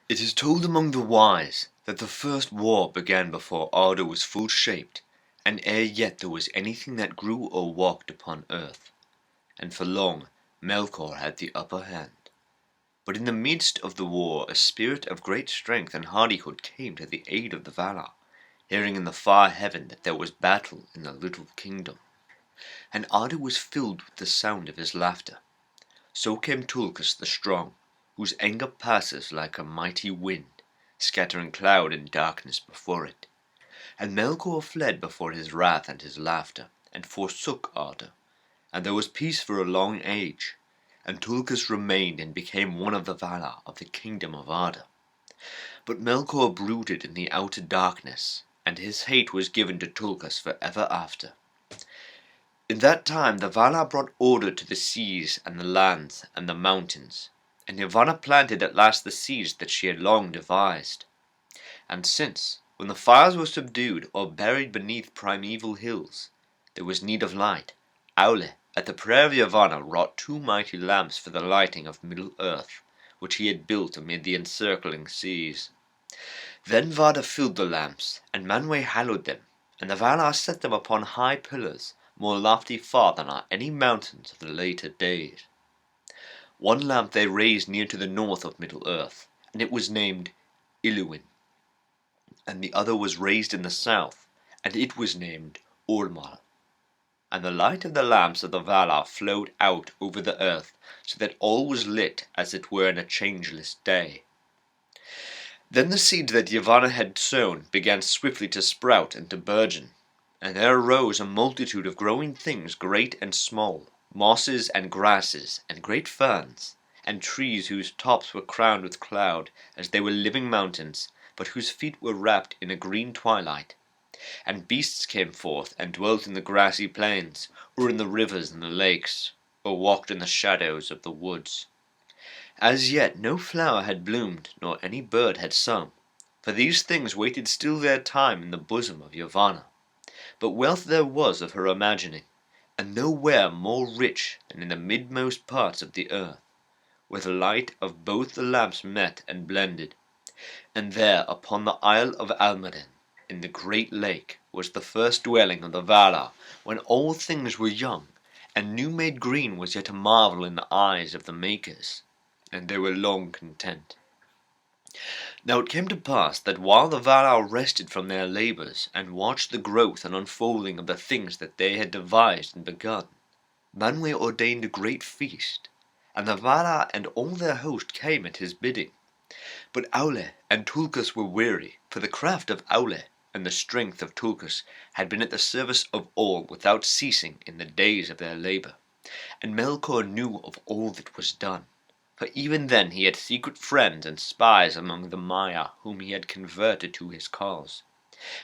It is told among the wise that the first war began before Arda was full shaped, and ere yet there was anything that grew or walked upon earth, and for long Melkor had the upper hand. But in the midst of the war a spirit of great strength and hardihood came to the aid of the Valar, hearing in the far heaven that there was battle in the little kingdom. And Arda was filled with the sound of his laughter. So came Tulkas the strong, whose anger passes like a mighty wind, scattering cloud and darkness before it. And Melkor fled before his wrath and his laughter, and forsook Arda. And there was peace for a long age, and Tulkas remained and became one of the Valar of the kingdom of Arda. But Melkor brooded in the outer darkness, and his hate was given to Tulkas for ever after. In that time the Valar brought order to the seas and the lands and the mountains, and Yavanna planted at last the seeds that she had long devised. And since, when the fires were subdued or buried beneath primeval hills, there was need of light, Aule, at the prayer of Yavanna, wrought 2 mighty lamps for the lighting of Middle-earth, which he had built amid the encircling seas. Then Vada filled the lamps, and Manwë hallowed them, and the Valar set them upon high pillars, more lofty far than are any mountains of the later days. One lamp they raised near to the north of Middle-earth, and it was named Illuin, and the other was raised in the south, and it was named Ormal. And the light of the lamps of the Valar flowed out over the earth, so that all was lit as it were in a changeless day. Then the seeds that Yavanna had sown began swiftly to sprout and to burgeon, and there arose a multitude of growing things great and small, mosses and grasses, and great ferns, and trees whose tops were crowned with cloud, as they were living mountains, but whose feet were wrapped in a green twilight. And beasts came forth, and dwelt in the grassy plains, or in the rivers and the lakes, or walked in the shadows of the woods. As yet no flower had bloomed, nor any bird had sung, for these things waited still their time in the bosom of Yavanna. But wealth there was of her imagining, and nowhere more rich than in the midmost parts of the earth, where the light of both the lamps met and blended. And there upon the isle of Almaden, in the great lake, was the first dwelling of the Valar, when all things were young, and new-made green was yet a marvel in the eyes of the makers, and they were long content. Now it came to pass that while the Valar rested from their labours, and watched the growth and unfolding of the things that they had devised and begun, Manwë ordained a great feast, and the Valar and all their host came at his bidding. But Aule and Tulkas were weary, for the craft of Aule and the strength of Tulkas had been at the service of all without ceasing in the days of their labour, and Melkor knew of all that was done. For even then he had secret friends and spies among the Maiar whom he had converted to his cause,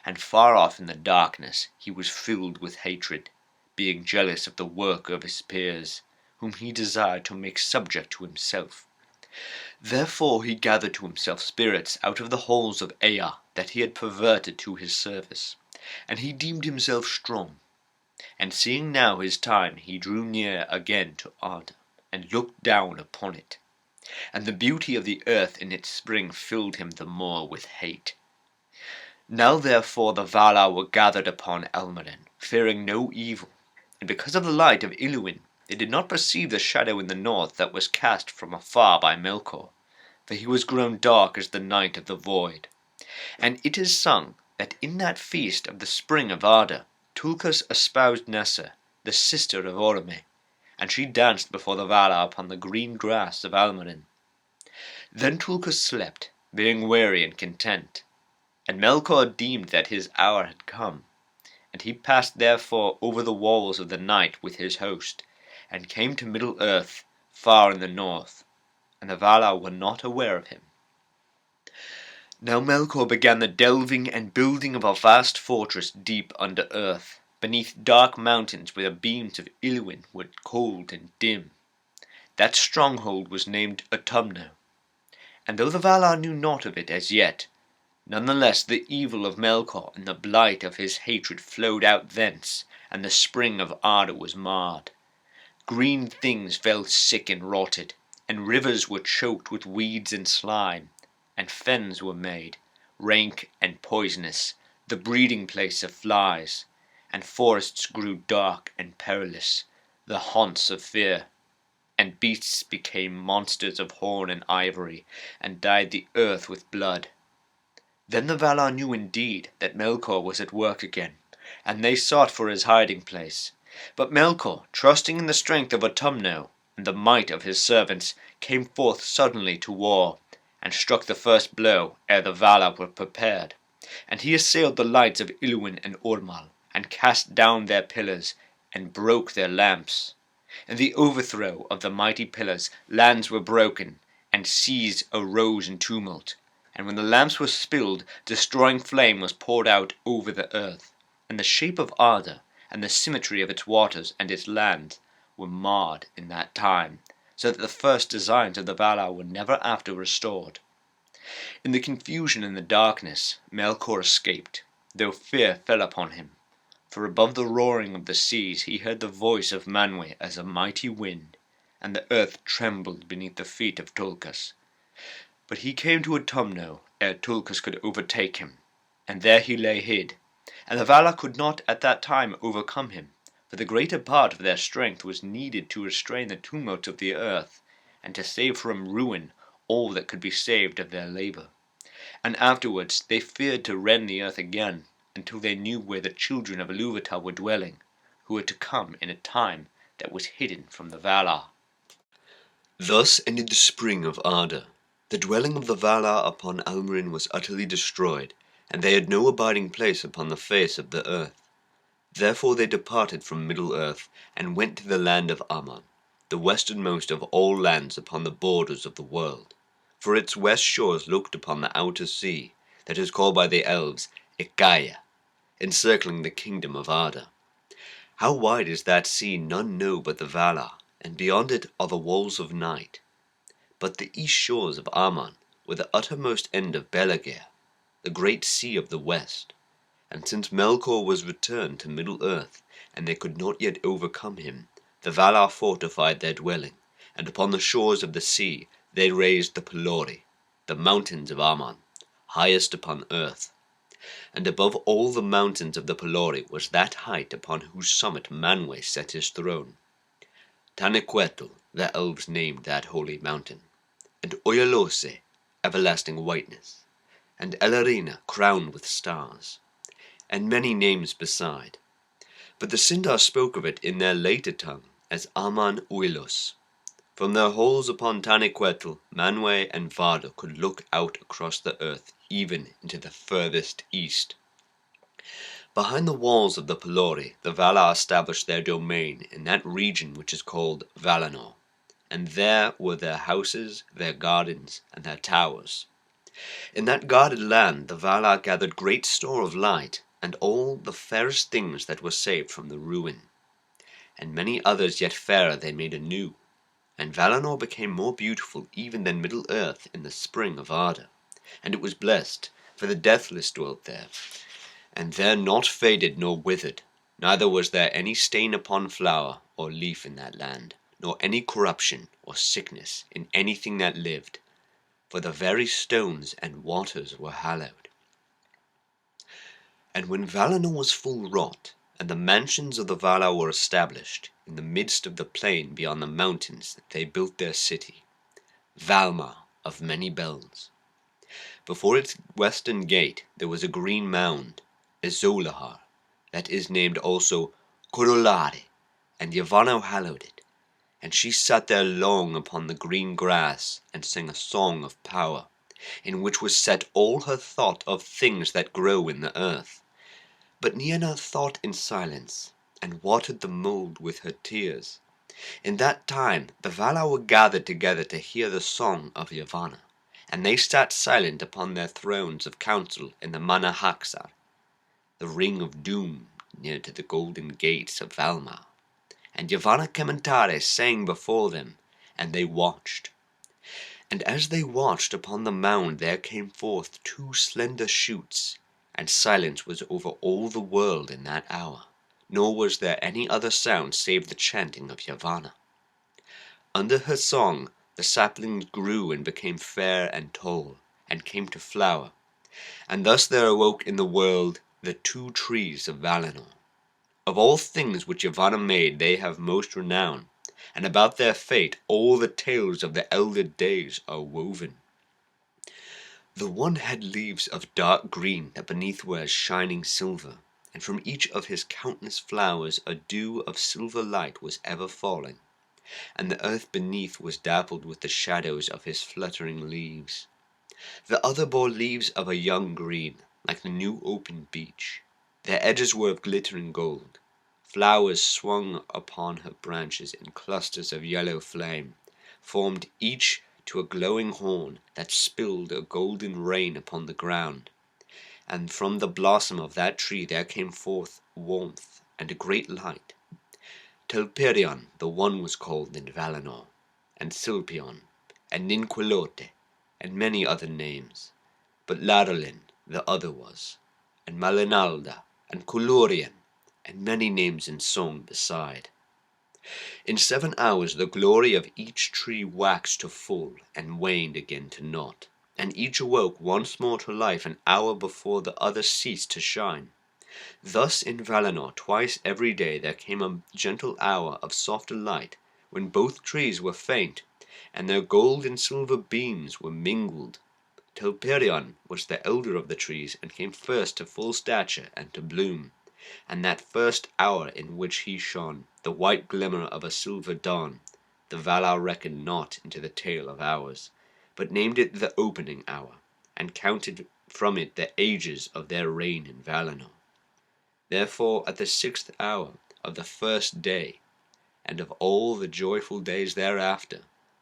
and far off in the darkness he was filled with hatred, being jealous of the work of his peers, whom he desired to make subject to himself. Therefore he gathered to himself spirits out of the halls of Ea that he had perverted to his service, and he deemed himself strong. And seeing now his time, he drew near again to Arda, and looked down upon it. And the beauty of the earth in its spring filled him the more with hate. Now therefore the Valar were gathered upon Almaden, fearing no evil, and because of the light of Illuin, they did not perceive the shadow in the north that was cast from afar by Melkor, for he was grown dark as the night of the void. And it is sung that in that feast of the spring of Arda, Tulkas espoused Nessa, the sister of Orome, and she danced before the Valar upon the green grass of Almaden. Then Tulkas slept, being weary and content, and Melkor deemed that his hour had come, and he passed therefore over the walls of the night with his host, and came to Middle-earth, far in the north, and the Valar were not aware of him. Now Melkor began the delving and building of a vast fortress deep under earth, beneath dark mountains where the beams of Illuin were cold and dim. That stronghold was named Autumno, and though the Valar knew naught of it as yet, none the less the evil of Melkor and the blight of his hatred flowed out thence, and the spring of Arda was marred. Green things fell sick and rotted, and rivers were choked with weeds and slime, and fens were made, rank and poisonous, the breeding place of flies, and forests grew dark and perilous, the haunts of fear, and beasts became monsters of horn and ivory, and dyed the earth with blood. Then the Valar knew indeed that Melkor was at work again, and they sought for his hiding place. But Melkor, trusting in the strength of Autumno and the might of his servants, came forth suddenly to war, and struck the first blow ere the Valar were prepared. And he assailed the lights of Illuin and Ormal, and cast down their pillars, and broke their lamps. In the overthrow of the mighty pillars, lands were broken, and seas arose in tumult. And when the lamps were spilled, destroying flame was poured out over the earth, and the shape of Arda, and the symmetry of its waters and its land, were marred in that time, so that the first designs of the Valar were never after restored. In the confusion and the darkness, Melkor escaped, though fear fell upon him. For above the roaring of the seas he heard the voice of Manwë as a mighty wind, and the earth trembled beneath the feet of Tulkas. But he came to Autumno ere Tulkas could overtake him, and there he lay hid. And the Valar could not at that time overcome him, for the greater part of their strength was needed to restrain the tumults of the earth, and to save from ruin all that could be saved of their labour. And afterwards they feared to rend the earth again, until they knew where the children of Ilúvatar were dwelling, who were to come in a time that was hidden from the Valar. Thus ended the spring of Arda. The dwelling of the Valar upon Almerin was utterly destroyed, and they had no abiding place upon the face of the earth. Therefore they departed from Middle-earth, and went to the land of Aman, the westernmost of all lands upon the borders of the world. For its west shores looked upon the outer sea, that is called by the elves Icaiah, encircling the kingdom of Arda. How wide is that sea none know but the Valar, and beyond it are the walls of night. But the east shores of Aman were the uttermost end of Belagir, the great sea of the west. And since Melkor was returned to Middle-earth, and they could not yet overcome him, the Valar fortified their dwelling, and upon the shores of the sea they raised the Pelori, the mountains of Aman, highest upon earth. And above all the mountains of the Pelori was that height upon whose summit Manwë set his throne. Taniquetil the elves named that holy mountain, and Oyalose, everlasting whiteness, and Elarina crowned with stars, and many names beside. But the Sindar spoke of it in their later tongue as Aman Uilos. From their halls upon Taniquetil, Manwë and Vardar could look out across the earth even into the furthest east. Behind the walls of the Pelori, the Valar established their domain in that region which is called Valinor, and there were their houses, their gardens, and their towers. In that guarded land the Valar gathered great store of light, and all the fairest things that were saved from the ruin. And many others yet fairer they made anew, and Valinor became more beautiful even than Middle-earth in the spring of Arda, and it was blessed, for the deathless dwelt there. And there naught faded nor withered, neither was there any stain upon flower or leaf in that land, nor any corruption or sickness in anything that lived, for the very stones and waters were hallowed. And when Valinor was full wrought, and the mansions of the Valar were established, in the midst of the plain beyond the mountains they built their city, Valmar of many bells. Before its western gate there was a green mound, Ezolahar, that is named also Corolare, and Yavanna hallowed it. And she sat there long upon the green grass, and sang a song of power, in which was set all her thought of things that grow in the earth. But Nienna thought in silence, and watered the mould with her tears. In that time the Valar were gathered together to hear the song of Yavanna, and they sat silent upon their thrones of council in the Manahaxar, the ring of doom near to the golden gates of Valmar. And Yavanna Kementare sang before them, and they watched. And as they watched, upon the mound there came forth two slender shoots, and silence was over all the world in that hour, nor was there any other sound save the chanting of Yavanna. Under her song the saplings grew and became fair and tall, and came to flower, and thus there awoke in the world the two trees of Valinor. Of all things which Yavanna made they have most renown, and about their fate all the tales of the elder days are woven. The one had leaves of dark green that beneath were as shining silver, and from each of his countless flowers a dew of silver light was ever falling, and the earth beneath was dappled with the shadows of his fluttering leaves. The other bore leaves of a young green, like the new opened beech. Their edges were of glittering gold. Flowers swung upon her branches in clusters of yellow flame, formed each to a glowing horn that spilled a golden rain upon the ground. And from the blossom of that tree there came forth warmth and a great light. Telperion the one was called in Valinor, and Silpion, and Ninquilote, and many other names. But Ladolin the other was, and Malinalda, and Culurian, and many names in song beside. In 7 hours the glory of each tree waxed to full, and waned again to naught, and each awoke once more to life an hour before the other ceased to shine. Thus in Valinor twice every day there came a gentle hour of softer light, when both trees were faint, and their gold and silver beams were mingled. Telperion was the elder of the trees, and came first to full stature and to bloom. And that first hour in which he shone, the white glimmer of a silver dawn, the Valar reckoned not into the tale of hours, but named it the opening hour, and counted from it the ages of their reign in Valinor. Therefore at the 6th hour of the first day, and of all the joyful days thereafter,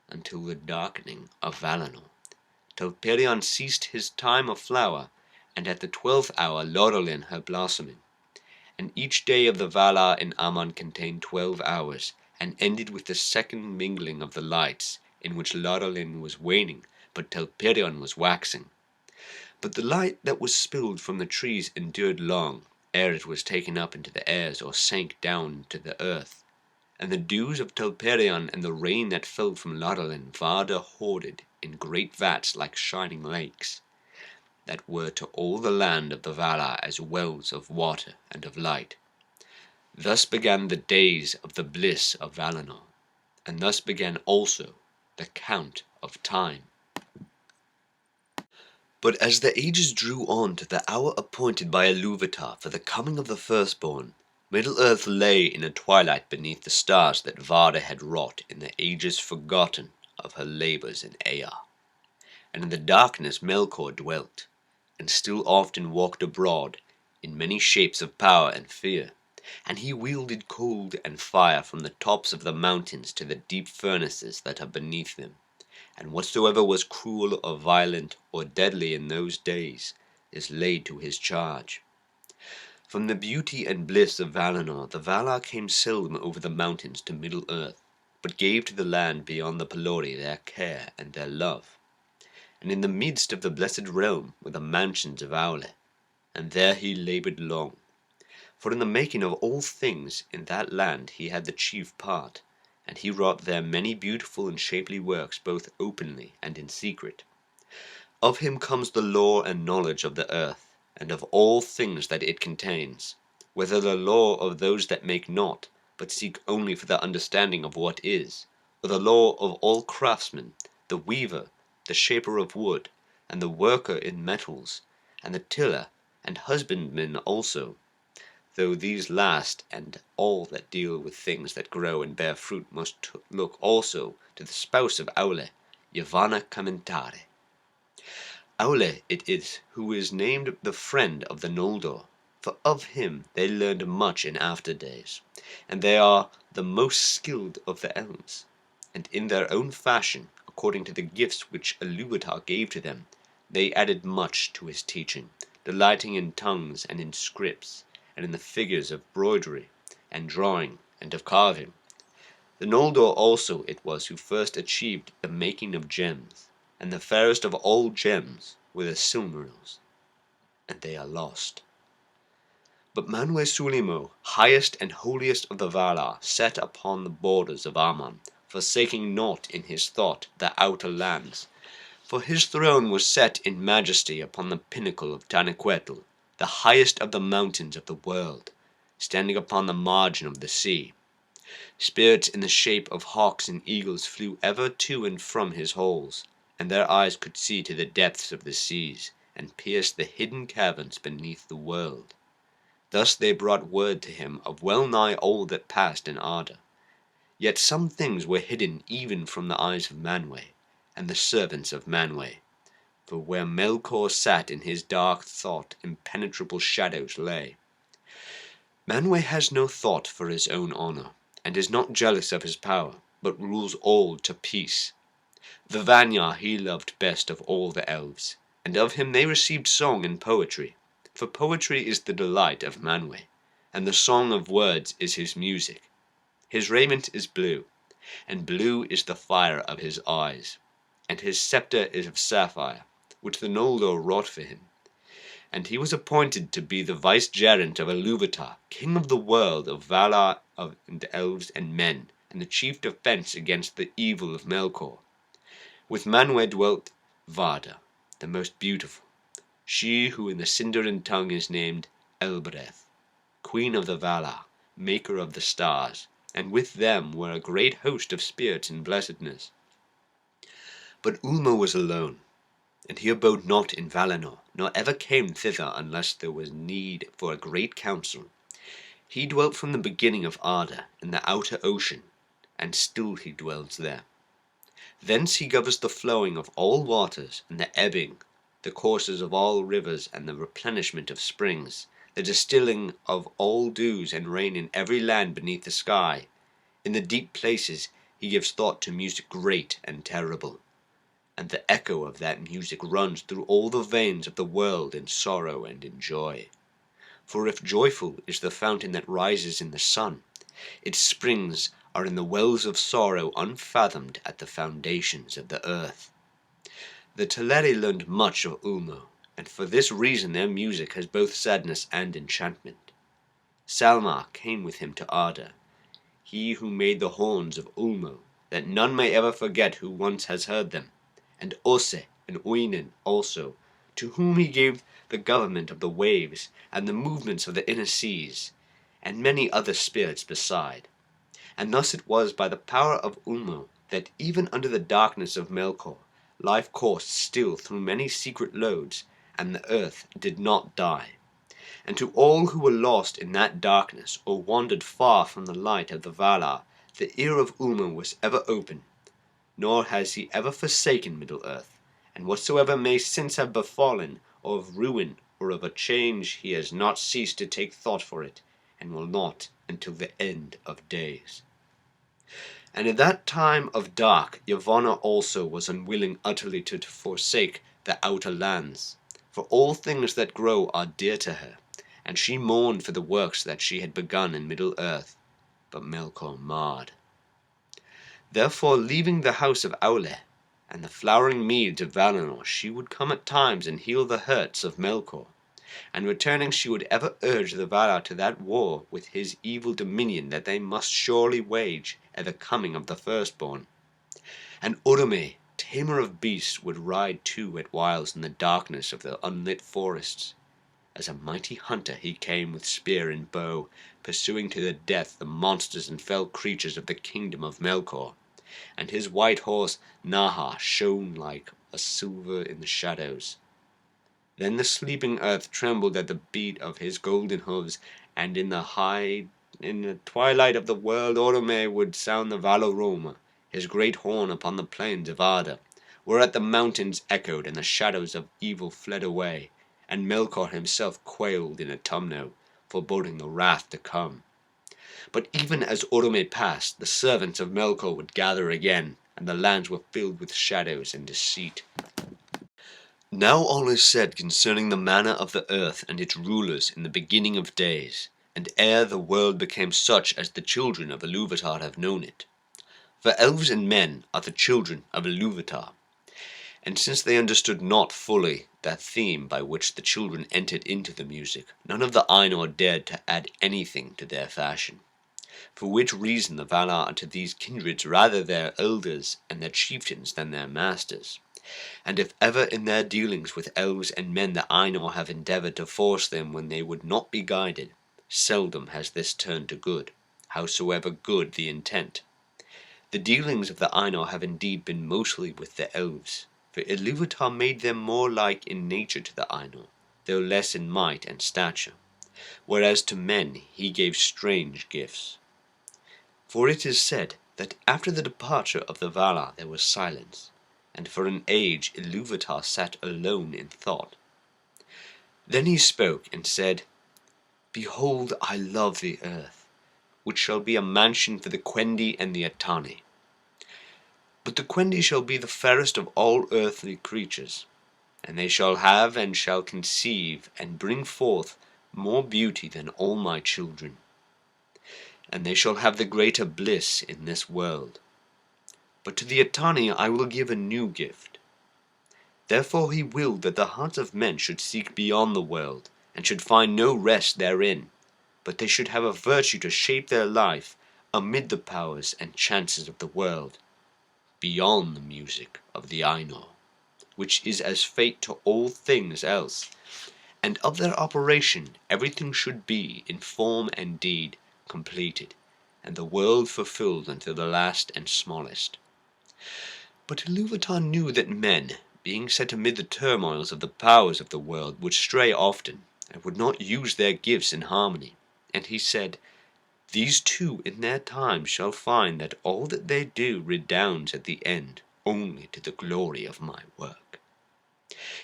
until the darkening of Valinor, Telperion ceased his time of flower, and at the 12th hour Lorelin her blossoming. And each day of the Valar in Aman contained 12 hours, and ended with the second mingling of the lights, in which Lorelin was waning, but Telperion was waxing. But the light that was spilled from the trees endured long, ere it was taken up into the airs or sank down to the earth. And the dews of Telperion and the rain that fell from Lorelin Varda hoarded in great vats like shining lakes, that were to all the land of the Valar as wells of water and of light. Thus began the days of the bliss of Valinor, and thus began also the count of time. But as the ages drew on to the hour appointed by Ilúvatar for the coming of the firstborn, Middle-earth lay in a twilight beneath the stars that Varda had wrought in the ages forgotten of her labours in Ea. And in the darkness Melkor dwelt, and still often walked abroad, in many shapes of power and fear, and he wielded cold and fire from the tops of the mountains to the deep furnaces that are beneath them, and whatsoever was cruel or violent or deadly in those days is laid to his charge. From the beauty and bliss of Valinor the Valar came seldom over the mountains to Middle-earth, but gave to the land beyond the Pelori their care and their love. And in the midst of the blessed realm were the mansions of Aule, and there he laboured long. For in the making of all things in that land he had the chief part, and he wrought there many beautiful and shapely works both openly and in secret. Of him comes the lore and knowledge of the earth, and of all things that it contains, whether the lore of those that make not, but seek only for the understanding of what is, or the lore of all craftsmen, the weaver, the shaper of wood, and the worker in metals, and the tiller, and husbandman also, though these last and all that deal with things that grow and bear fruit must look also to the spouse of Aule, Yavanna Commentare. Aule it is who is named the friend of the Noldor, for of him they learned much in after days, and they are the most skilled of the elves, and in their own fashion, according to the gifts which Ilúvatar gave to them, they added much to his teaching, delighting in tongues and in scripts, and in the figures of broidery, and drawing, and of carving. The Noldor also it was who first achieved the making of gems, and the fairest of all gems were the Silmarils, and they are lost. But Manwe Sulimo, highest and holiest of the Valar, sat upon the borders of Aman, forsaking not in his thought the outer lands, For his throne was set in majesty upon the pinnacle of Tanaquetl, the highest of the mountains of the world, standing upon the margin of the sea. Spirits in the shape of hawks and eagles flew ever to and from his halls, and their eyes could see to the depths of the seas, and pierce the hidden caverns beneath the world. Thus they brought word to him of well nigh all that passed in Arda. Yet some things were hidden even from the eyes of Manwë, and the servants of Manwë. For where Melkor sat in his dark thought, impenetrable shadows lay. Manwë has no thought for his own honor, and is not jealous of his power, but rules all to peace. The Vanyar he loved best of all the elves, and of him they received song and poetry. For poetry is the delight of Manwë, and the song of words is his music. His raiment is blue, and blue is the fire of his eyes, and his scepter is of sapphire, which the Noldor wrought for him. And he was appointed to be the vicegerent of Ilúvatar, king of the world of Valar and elves and men, and the chief defense against the evil of Melkor. With Manwë dwelt Varda, the most beautiful, she who in the Sindarin tongue is named Elbereth, queen of the Valar, maker of the stars, and with them were a great host of spirits in blessedness. But Ulmo was alone, and he abode not in Valinor, nor ever came thither unless there was need for a great council. He dwelt from the beginning of Arda in the outer ocean, and still he dwells there. Thence he governs the flowing of all waters, and the ebbing, the courses of all rivers, and the replenishment of springs, the distilling of all dews and rain in every land beneath the sky. In the deep places he gives thought to music great and terrible, and the echo of that music runs through all the veins of the world in sorrow and in joy. For if joyful is the fountain that rises in the sun, its springs are in the wells of sorrow unfathomed at the foundations of the earth. The Teleri learned much of Ulmo, and for this reason their music has both sadness and enchantment. Salmar came with him to Arda, he who made the horns of Ulmo, that none may ever forget who once has heard them, and Ose and Uinen also, to whom he gave the government of the waves and the movements of the inner seas, and many other spirits beside. And thus it was by the power of Ulmo that even under the darkness of Melkor, life coursed still through many secret lodes, and the earth did not die. And to all who were lost in that darkness, or wandered far from the light of the Valar, the ear of Ulmo was ever open, nor has he ever forsaken Middle-earth, and whatsoever may since have befallen, or of ruin, or of a change, he has not ceased to take thought for it, and will not until the end of days. And in that time of dark Yavanna also was unwilling utterly to forsake the outer lands, for all things that grow are dear to her, and she mourned for the works that she had begun in Middle-earth, but Melkor marred. Therefore, leaving the house of Aule and the flowering meads of Valinor, she would come at times and heal the hurts of Melkor, and returning she would ever urge the Valar to that war with his evil dominion that they must surely wage at the coming of the firstborn. And Orome, tamer of beasts, would ride too at whiles in the darkness of the unlit forests. As a mighty hunter he came with spear and bow, pursuing to the death the monsters and fell creatures of the kingdom of Melkor, and his white horse Naha shone like a silver in the shadows. Then the sleeping earth trembled at the beat of his golden hoofs, and in the twilight of the world Orome would sound the Valaroma, his great horn upon the plains of Arda, whereat the mountains echoed and the shadows of evil fled away, and Melkor himself quailed in Autumno, foreboding the wrath to come. But even as Orome passed, the servants of Melkor would gather again, and the lands were filled with shadows and deceit. Now all is said concerning the manner of the earth and its rulers in the beginning of days, and ere the world became such as the children of Ilúvatar have known it. For elves and men are the children of Ilúvatar, and since they understood not fully that theme by which the children entered into the music, none of the Ainur dared to add anything to their fashion. For which reason the Valar are to these kindreds rather their elders and their chieftains than their masters, And if ever in their dealings with elves and men the Ainur have endeavoured to force them when they would not be guided, seldom has this turned to good, howsoever good the intent. The dealings of the Ainur have indeed been mostly with the elves, for Ilúvatar made them more like in nature to the Ainur, though less in might and stature, whereas to men he gave strange gifts. For it is said that after the departure of the Valar there was silence, and for an age Ilúvatar sat alone in thought. Then he spoke and said, "Behold, I love the earth, which shall be a mansion for the Quendi and the Atani. But the Quendi shall be the fairest of all earthly creatures, and they shall have and shall conceive and bring forth more beauty than all my children. And they shall have the greater bliss in this world. But to the Atani I will give a new gift." Therefore he willed that the hearts of men should seek beyond the world, and should find no rest therein, but they should have a virtue to shape their life amid the powers and chances of the world, beyond the music of the Ainur, which is as fate to all things else, and of their operation everything should be, in form and deed, completed, and the world fulfilled unto the last and smallest. But Ilúvatar knew that men, being set amid the turmoils of the powers of the world, would stray often, and would not use their gifts in harmony, and he said, "These two in their time shall find that all that they do redounds at the end only to the glory of my work."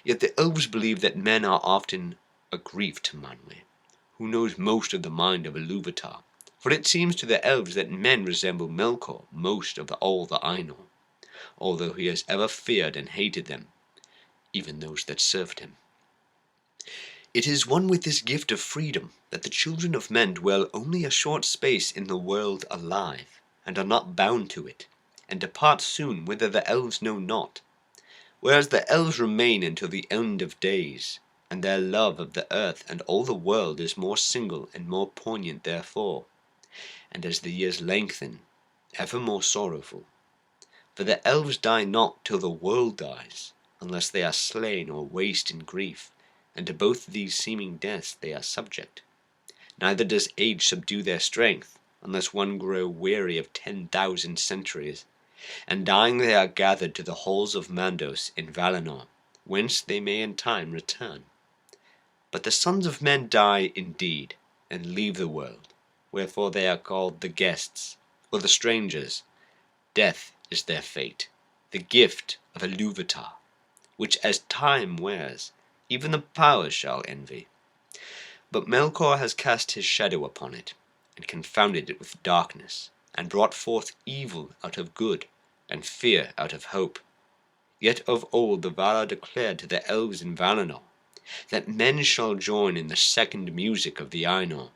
Yet the elves believe that men are often a grief to Manwe, who knows most of the mind of Ilúvatar, for it seems to the elves that men resemble Melkor most of all the Ainur, although he has ever feared and hated them, even those that served him. It is one with this gift of freedom that the children of men dwell only a short space in the world alive, and are not bound to it, and depart soon whither the elves know not, whereas the elves remain until the end of days, and their love of the earth and all the world is more single and more poignant therefore, and as the years lengthen, ever more sorrowful. For the elves die not till the world dies, unless they are slain or waste in grief, and to both these seeming deaths they are subject. Neither does age subdue their strength, unless one grow weary of 10,000 centuries, and dying they are gathered to the halls of Mandos in Valinor, whence they may in time return. But the sons of men die indeed, and leave the world, wherefore they are called the guests, or the strangers. Death is their fate, the gift of Ilúvatar, which as time wears, even the powers shall envy. But Melkor has cast his shadow upon it, and confounded it with darkness, and brought forth evil out of good, and fear out of hope. Yet of old the Valar declared to the elves in Valinor, that men shall join in the second music of the Ainur,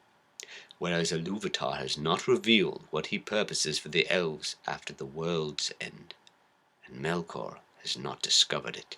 whereas Ilúvatar has not revealed what he purposes for the elves after the world's end, and Melkor has not discovered it.